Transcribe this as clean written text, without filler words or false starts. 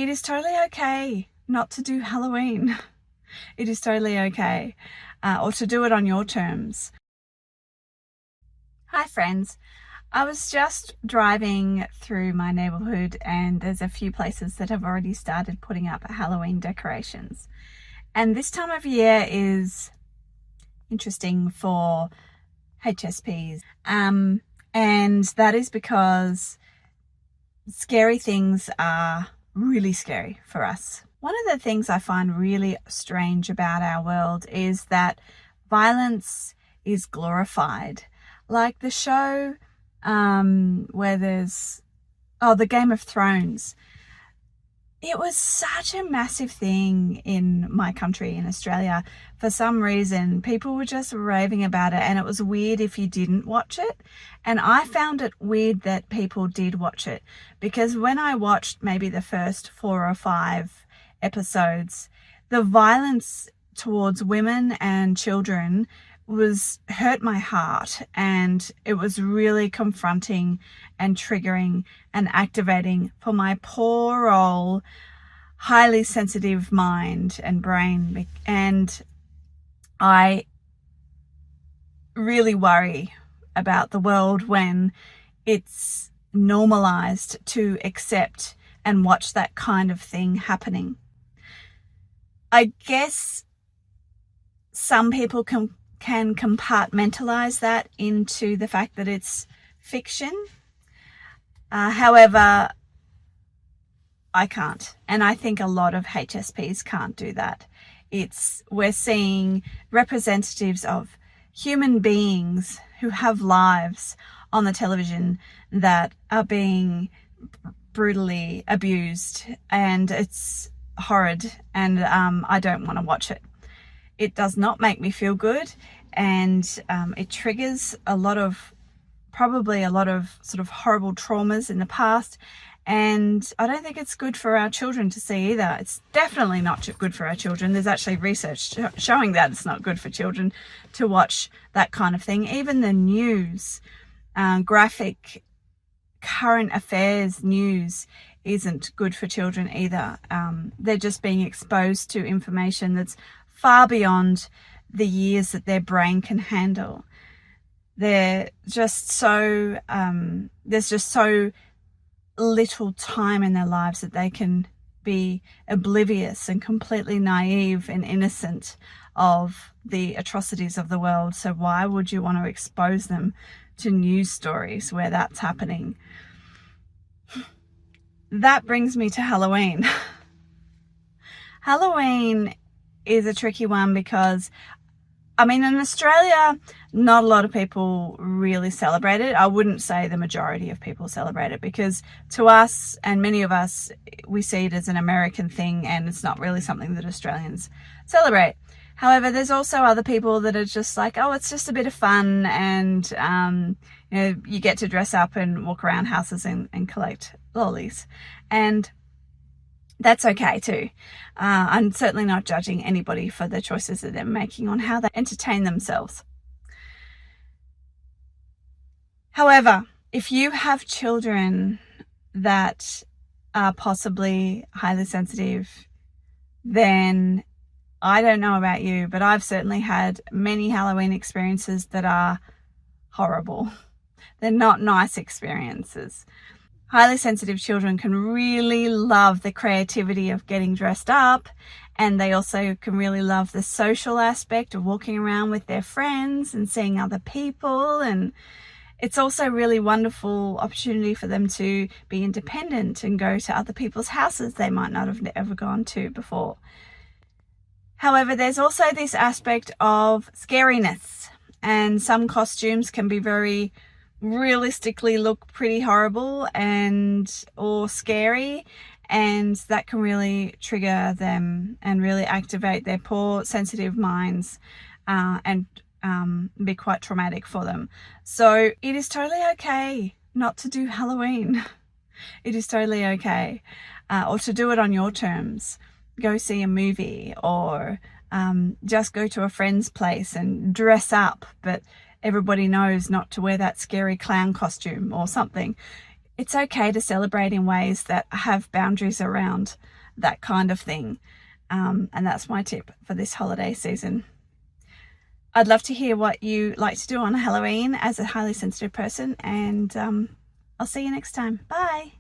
It is totally okay not to do Halloween. It is totally okay, or to do it on your terms. Hi friends, I was just driving through my neighborhood and there's a few places that have already started putting up Halloween decorations. And this time of year is interesting for HSPs. And that is because scary things are really scary for us. One of the things I find really strange about our world is that violence is glorified. Like the show where there's, the Game of Thrones. It was such a massive thing in my country, in Australia. For some reason, people were just raving about it, and it was weird if you didn't watch it. And I found it weird that people did watch it, because when I watched maybe the first 4 or 5 episodes, the violence towards women and children hurt my heart, and it was really confronting and triggering and activating for my poor old highly sensitive mind and brain. And I really worry about the world when it's normalized to accept and watch that kind of thing happening. I guess some people can compartmentalize that into the fact that it's fiction. However, I can't. And I think a lot of HSPs can't do that. We're seeing representatives of human beings who have lives on the television that are being brutally abused, and it's horrid, and I don't want to watch it. It does not make me feel good, and it triggers probably a lot of sort of horrible traumas in the past, and I don't think it's good for our children to see either. It's definitely not good for our children. There's actually research showing that it's not good for children to watch that kind of thing. Even the news, graphic current affairs news isn't good for children either. They're just being exposed to information that's far beyond the years that their brain can handle. They're just so, there's just so little time in their lives that they can be oblivious and completely naive and innocent of the atrocities of the world. So why would you want to expose them to news stories where that's happening? That brings me to Halloween. Halloween is a tricky one because, in Australia, not a lot of people really celebrate it. I wouldn't say the majority of people celebrate it, because to us, and many of us, we see it as an American thing, and it's not really something that Australians celebrate. However, there's also other people that are just like, oh, it's just a bit of fun, and you get to dress up and walk around houses and collect lollies, and that's okay too. I'm certainly not judging anybody for the choices that they're making on how they entertain themselves. However, if you have children that are possibly highly sensitive, then I don't know about you, but I've certainly had many Halloween experiences that are horrible. They're not nice experiences. Highly sensitive children can really love the creativity of getting dressed up, and they also can really love the social aspect of walking around with their friends and seeing other people. And it's also a really wonderful opportunity for them to be independent and go to other people's houses they might not have ever gone to before. However, there's also this aspect of scariness, and some costumes can be very realistically look pretty horrible or scary, and that can really trigger them and really activate their poor sensitive minds and be quite traumatic for them. So it is totally okay not to do Halloween. It is totally okay, or to do it on your terms. Go see a movie, or just go to a friend's place and dress up, but everybody knows not to wear that scary clown costume or something. it's okay to celebrate in ways that have boundaries around that kind of thing. And that's my tip for this holiday season. I'd love to hear what you like to do on Halloween as a highly sensitive person, and I'll see you next time. Bye.